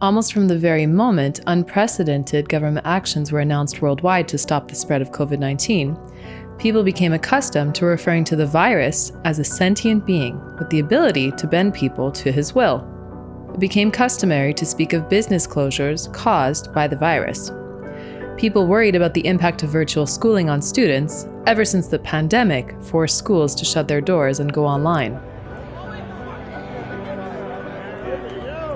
Almost from the very moment unprecedented government actions were announced worldwide to stop the spread of COVID-19, people became accustomed to referring to the virus as a sentient being with the ability to bend people to his will. It became customary to speak of business closures caused by the virus. People worried about the impact of virtual schooling on students ever since the pandemic forced schools to shut their doors and go online.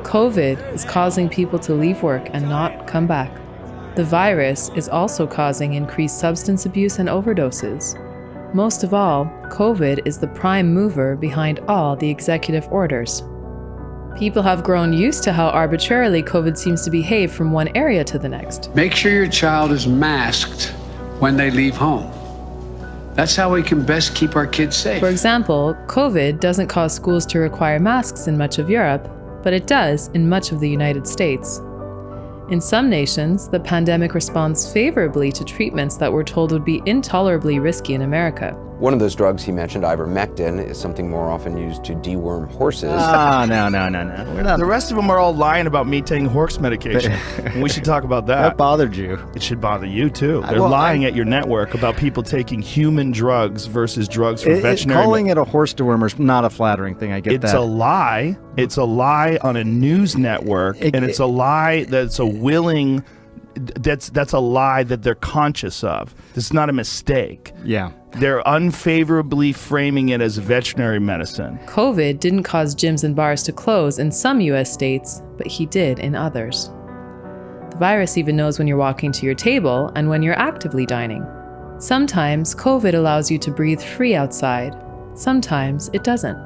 COVID is causing people to leave work and not come back. The virus is also causing increased substance abuse and overdoses. Most of all, COVID is the prime mover behind all the executive orders. People have grown used to how arbitrarily COVID seems to behave from one area to the next. Make sure your child is masked when they leave home. That's how we can best keep our kids safe. For example, COVID doesn't cause schools to require masks in much of Europe, but it does in much of the United States. In some nations, the pandemic responds favorably to treatments that we're told would be intolerably risky in America. One of those drugs he mentioned, ivermectin, is something more often used to deworm horses. No. We're not. The rest of them are all lying about me taking horse medication. We should talk about that. That bothered you. It should bother you, too. They're lying at your network about people taking human drugs versus drugs for veterinary... Calling it a horse dewormer is not a flattering thing, I get that. It's a lie. It's a lie on a news network, and it's a lie that's a willing... That's a lie that they're conscious of. It's not a mistake. Yeah. They're unfavorably framing it as veterinary medicine. COVID didn't cause gyms and bars to close in some U.S. states, but he did in others. The virus even knows when you're walking to your table and when you're actively dining. Sometimes COVID allows you to breathe free outside. Sometimes it doesn't.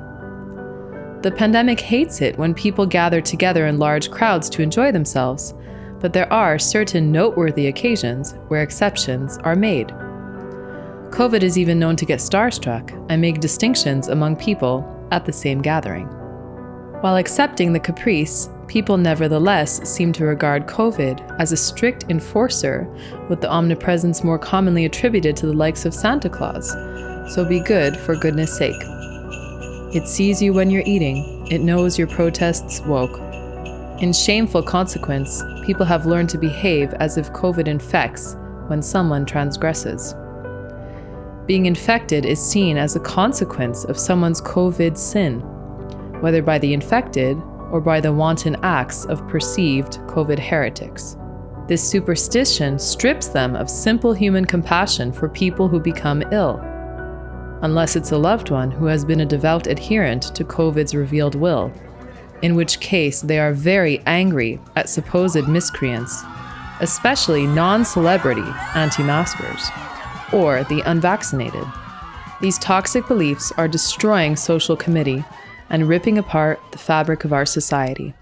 The pandemic hates it when people gather together in large crowds to enjoy themselves, but there are certain noteworthy occasions where exceptions are made. COVID is even known to get starstruck and make distinctions among people at the same gathering. While accepting the caprice, people nevertheless seem to regard COVID as a strict enforcer, with the omnipresence more commonly attributed to the likes of Santa Claus. So be good for goodness sake. It sees you when you're eating. It knows your protests woke. In shameful consequence, people have learned to behave as if COVID infects when someone transgresses. Being infected is seen as a consequence of someone's COVID sin, whether by the infected or by the wanton acts of perceived COVID heretics. This superstition strips them of simple human compassion for people who become ill, unless it's a loved one who has been a devout adherent to COVID's revealed will, in which case they are very angry at supposed miscreants, especially non-celebrity anti-maskers, or the unvaccinated. These toxic beliefs are destroying social committee and ripping apart the fabric of our society.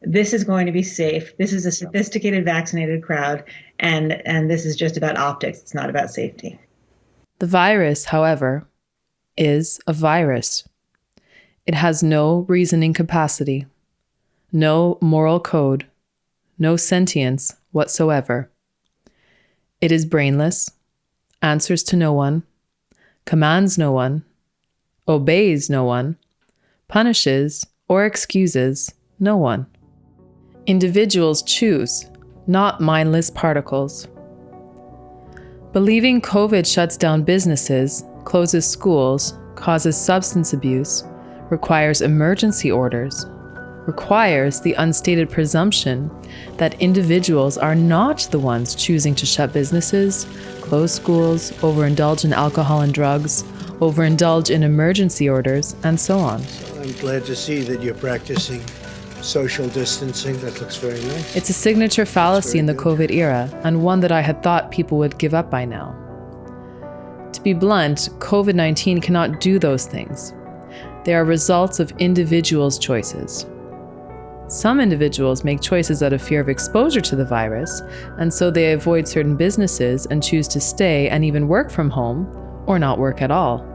This is going to be safe. This is a sophisticated, vaccinated crowd, and this is just about optics. It's not about safety. The virus, however, is a virus. It has no reasoning capacity, no moral code, no sentience whatsoever. It is brainless, answers to no one, commands no one, obeys no one, punishes or excuses no one. Individuals choose, not mindless particles. Believing COVID shuts down businesses, closes schools, causes substance abuse, requires emergency orders, requires the unstated presumption that individuals are not the ones choosing to shut businesses, close schools, overindulge in alcohol and drugs, overindulge in emergency orders, and so on. So I'm glad to see that you're practicing social distancing. That looks very nice. It's a signature fallacy in the COVID era, and one that I had thought people would give up by now. To be blunt, COVID-19 cannot do those things. They are results of individuals' choices. Some individuals make choices out of fear of exposure to the virus, and so they avoid certain businesses and choose to stay and even work from home, or not work at all.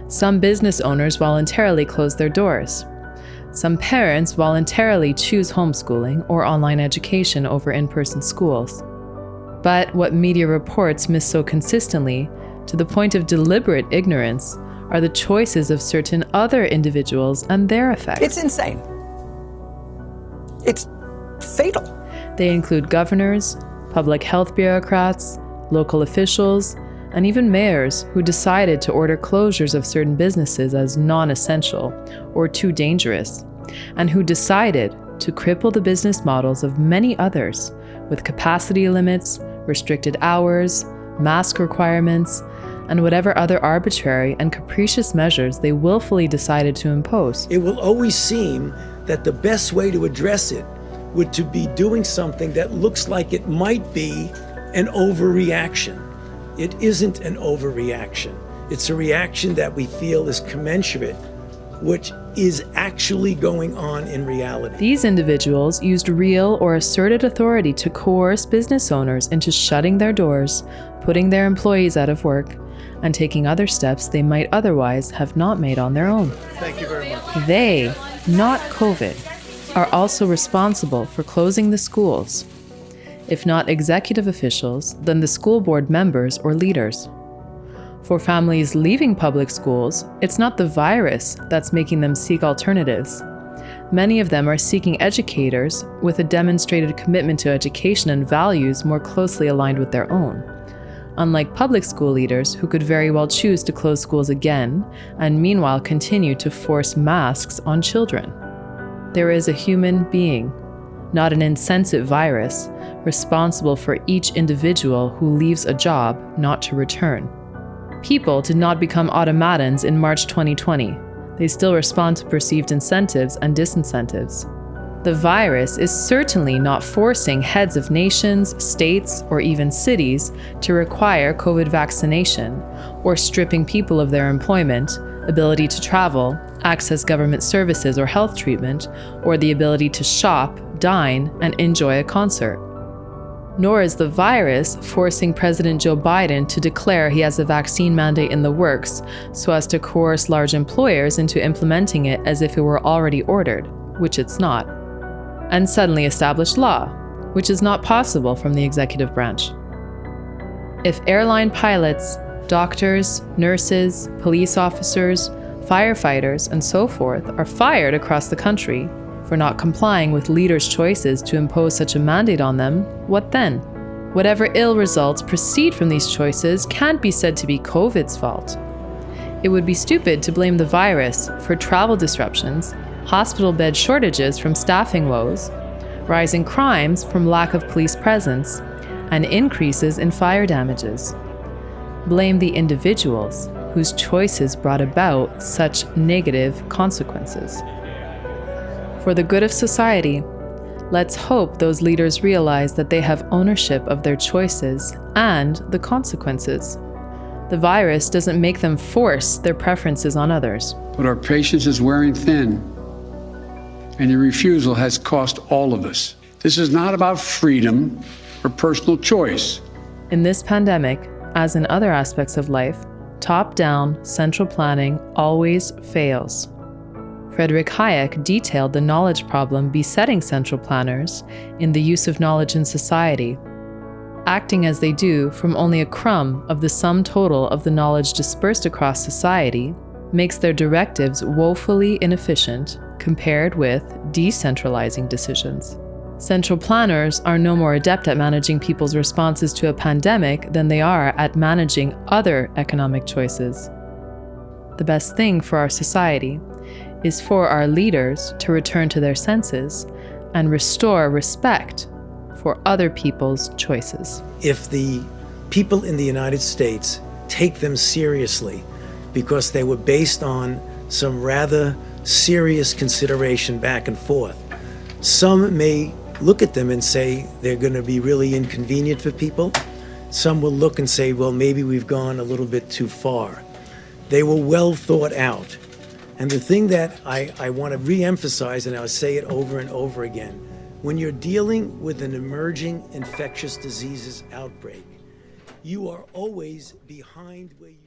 Some business owners voluntarily close their doors. Some parents voluntarily choose homeschooling or online education over in-person schools. But what media reports miss so consistently, to the point of deliberate ignorance, are the choices of certain other individuals and their effects. It's insane. it's fatal. They include governors, public health bureaucrats, local officials, and even mayors who decided to order closures of certain businesses as non-essential or too dangerous, and who decided to cripple the business models of many others with capacity limits, restricted hours, mask requirements, and whatever other arbitrary and capricious measures they willfully decided to impose. It will always seem that the best way to address it would to be doing something that looks like it might be an overreaction. It isn't an overreaction. It's a reaction that we feel is commensurate, which is actually going on in reality. These individuals used real or asserted authority to coerce business owners into shutting their doors, putting their employees out of work, and taking other steps they might otherwise have not made on their own. Thank you very much. They, not COVID, are also responsible for closing the schools. If not executive officials, then the school board members or leaders. For families leaving public schools, it's not the virus that's making them seek alternatives. Many of them are seeking educators with a demonstrated commitment to education and values more closely aligned with their own. Unlike public school leaders who could very well choose to close schools again and meanwhile continue to force masks on children. There is a human being, not an insensate virus, responsible for each individual who leaves a job not to return. People did not become automatons in March 2020. They still respond to perceived incentives and disincentives. The virus is certainly not forcing heads of nations, states, or even cities to require COVID vaccination, or stripping people of their employment, ability to travel, access government services or health treatment, or the ability to shop, dine, and enjoy a concert. Nor is the virus forcing President Joe Biden to declare he has a vaccine mandate in the works so as to coerce large employers into implementing it as if it were already ordered, which it's not, and suddenly establish law, which is not possible from the executive branch. If airline pilots, doctors, nurses, police officers, firefighters, and so forth are fired across the country for not complying with leaders' choices to impose such a mandate on them, what then? Whatever ill results proceed from these choices can't be said to be COVID's fault. It would be stupid to blame the virus for travel disruptions, hospital bed shortages from staffing woes, rising crimes from lack of police presence, and increases in fire damages. Blame the individuals whose choices brought about such negative consequences. For the good of society, let's hope those leaders realize that they have ownership of their choices and the consequences. The virus doesn't make them force their preferences on others. But our patience is wearing thin, and your refusal has cost all of us. This is not about freedom or personal choice. In this pandemic, as in other aspects of life, top-down central planning always fails. Friedrich Hayek detailed the knowledge problem besetting central planners in The Use of Knowledge in Society. Acting as they do from only a crumb of the sum total of the knowledge dispersed across society makes their directives woefully inefficient compared with decentralizing decisions. Central planners are no more adept at managing people's responses to a pandemic than they are at managing other economic choices. The best thing for our society is for our leaders to return to their senses and restore respect for other people's choices. If the people in the United States take them seriously because they were based on some rather serious consideration back and forth, some may look at them and say they're going to be really inconvenient for people. Some will look and say, well, maybe we've gone a little bit too far. They were well thought out. And the thing that I want to re-emphasize, and I'll say it over and over again, when you're dealing with an emerging infectious diseases outbreak, you are always behind where you